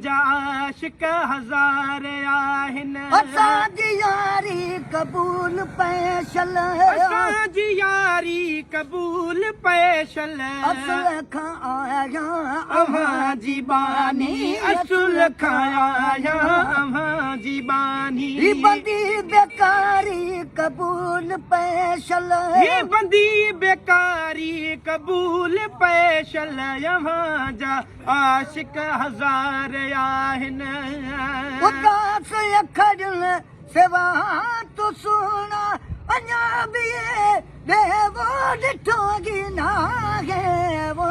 जा आशिक हज़ार आहिनि असांजी यारी क़बूल पैशल असांजी यारी क़बूल पैशल असुल खां आया अव्हां जी बानी असुल खां आया अव्हां जी बानी ही बंदी बेकारी क़बूल पैशल ही बंदी बेकारी क़बूल पैशल अव्हां जा आशिक हज़ार आहिनि उदास अखरनि सिवा तो सुहिणा अञा बि देवो ॾिठो गिना गेवो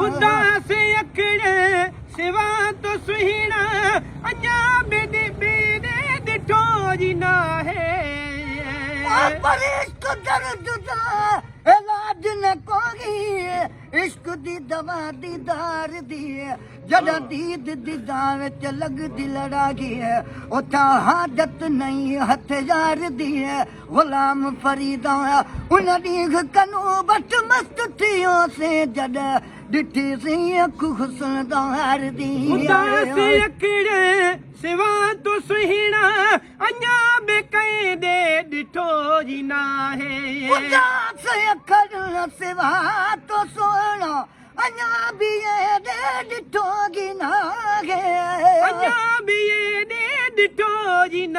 उदास अखड़ सिवा तो सुहिणा अञा बि ॾिठो जी न पर इश्क दर्द दा इलाज न कोई इश्क दी दवा दीदार दी जॾहिं दीद दीदार च लगदी लड़ाई उथा हाजत नहीं हथियार दी गुलाम फरीदा उन ॾींहुं कनू बट मस्त थियो से जॾहिं ॾिठी सी अख हुस्नदार दी उदास अखड़ सिवा तो सुहिणा अञा बि कंहिं ॾिठो जी न उदास अखर सिवा तो सोना अञा बि ॾिठो गिना अञा बि ॾिठो जी न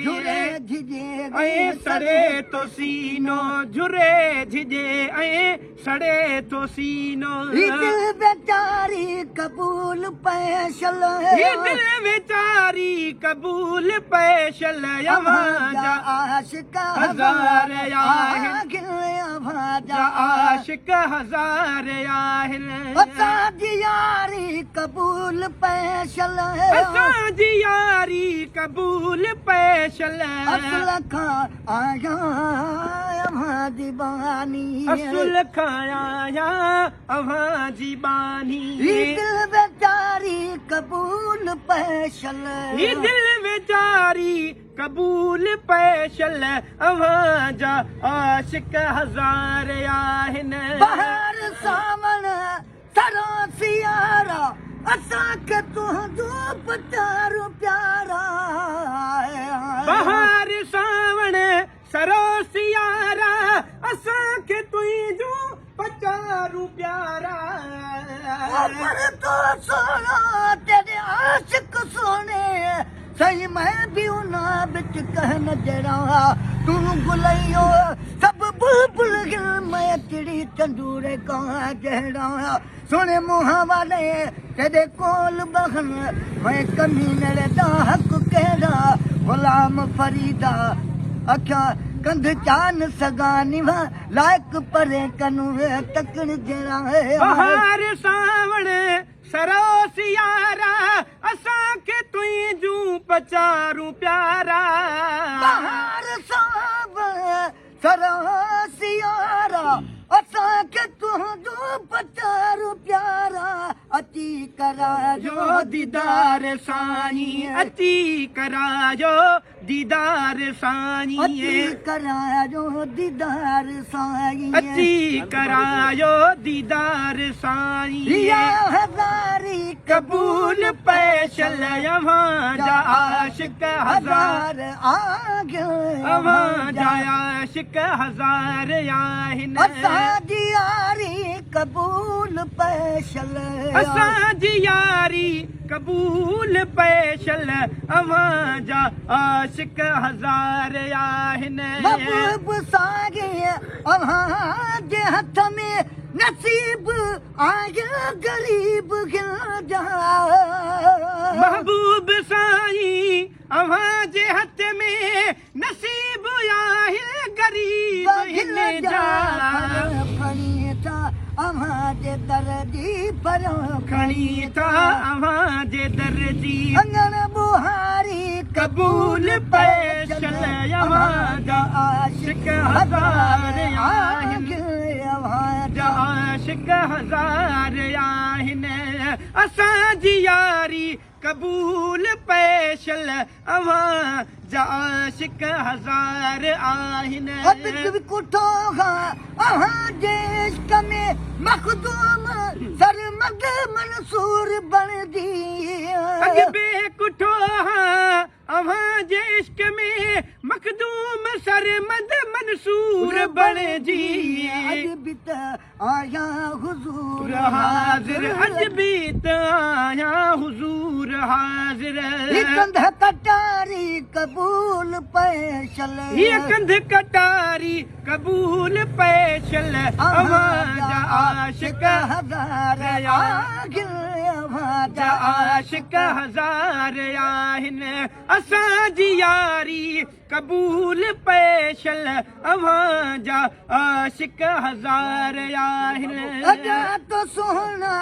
झुरे झिझे ऐं सड़े तो सीनो झुरे झिझे ऐं सड़े तो सीनो ही दिल बेचारी क़बूल पैशल ही दिल बेचारी क़बूल पैशल अव्हां जा आशिक हज़ार आहिनि अव्हां जा आशिक हज़ार आहिनि असांजी यारी क़बूल पैशल असांजी यारी क़बूल पैशल असुल खां आया अव्हां जी बानी असुल खां आया अव्हां जी बानी ही दिल बेचारी क़बूल पैशल ही दिल बेचारी क़बूल पैशल अव्हां जा आशिक हज़ार आहिनि बहार सावण सरो सियारा असांखे तुंहिंजो पचारो प्यारा बहार सावण सरो सियारा असांखे तुंहिंजो पचारू प्यारा पर तो सोना तेरे आशिक सोने सही मैं भी उना बिच कहन जरा तू गुलैयो सब बुलबुल गिल मैं चिड़ी चंदूरे कहाँ जहरा सोने मुँह वाले तेरे कोल बहन मैं कमीने दा हक कहरा गुलाम फरीदा अखा कंध चान सगानी लायक परे कनू तकड़ जरा बहार सावण सरो सियारा असांखे तुंहिंजू पचारू प्यारा बहार सावण सरो सियारा असांखे तुंहिंजो पचारो प्यारा अची करायो दीदार साईं अची करायो दीदार साईं अची करायो दीदार साईं अची करायो दीदार साईं या हज़ारी क़बूल पैशल अव्हां जा आशिक हज़ार अव्हां जा आशिक हज़ार आहिनि असांजी यारी क़बूल पैशल असांजी यारी क़बूल पैशल अव्हां जा आशिक हज़ार आहिनि महबूब सागे अव्हां जे हथ में नसीब आया गरीब जा महबूब साईं अव्हां जे हथ में नसीब आहे गरीब हिन जा खणी था अव्हां जे दर जी परो खणी था अव्हां जे दर जी अंगण बुहारी क़बूल पैशल अव्हां जा आशिक हज़ार आहिनि अव्हां जा आशिक हज़ार आहिनि असांजी यारी क़बूल पैशल अव्हां जा आशिक हज़ार आहिनि अबिक कुठो अव्हां जे इश्क में मखदूम सरमद मंसूर बनदी अॻ बे कुठो हाँ अव्हां जे इश्क में मखदूम सरमद मंसूर बणजी अॼ बि त आया हुज़ूर हाज़िर अॼ बि त आया हुज़ूर हाज़िर कंध कटारी कबूल पैशल हीअ कंध कटारी कबूल पैशल अव्हां जा आशिक हज़ार जा आशिक हज़ार आहिनि असांजी यारी कबूल पैशल अव्हां जा आशिक हज़ार आहिनि अॼा तो सोना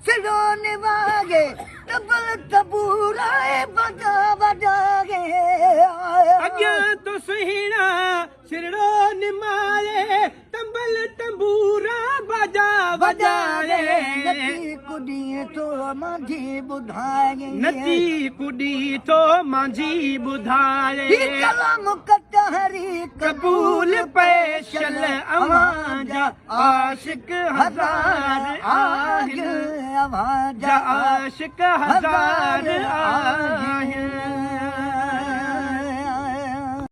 सिरो निवागे तबल तबूराए बजा बजागे अॻियां तो सुहिणा सिरड़ो निमारे तंबल तंबूरा बजा बजाए नती कुड़ी तो मांझी ॿुधाए नती कुड़ी तो मांझी ॿुधाए कलाम कटहरी कबूल पैशल अव्हां जा आशिक हज़ार आहिनि अव्हां जा आशिक हज़ार आहिनि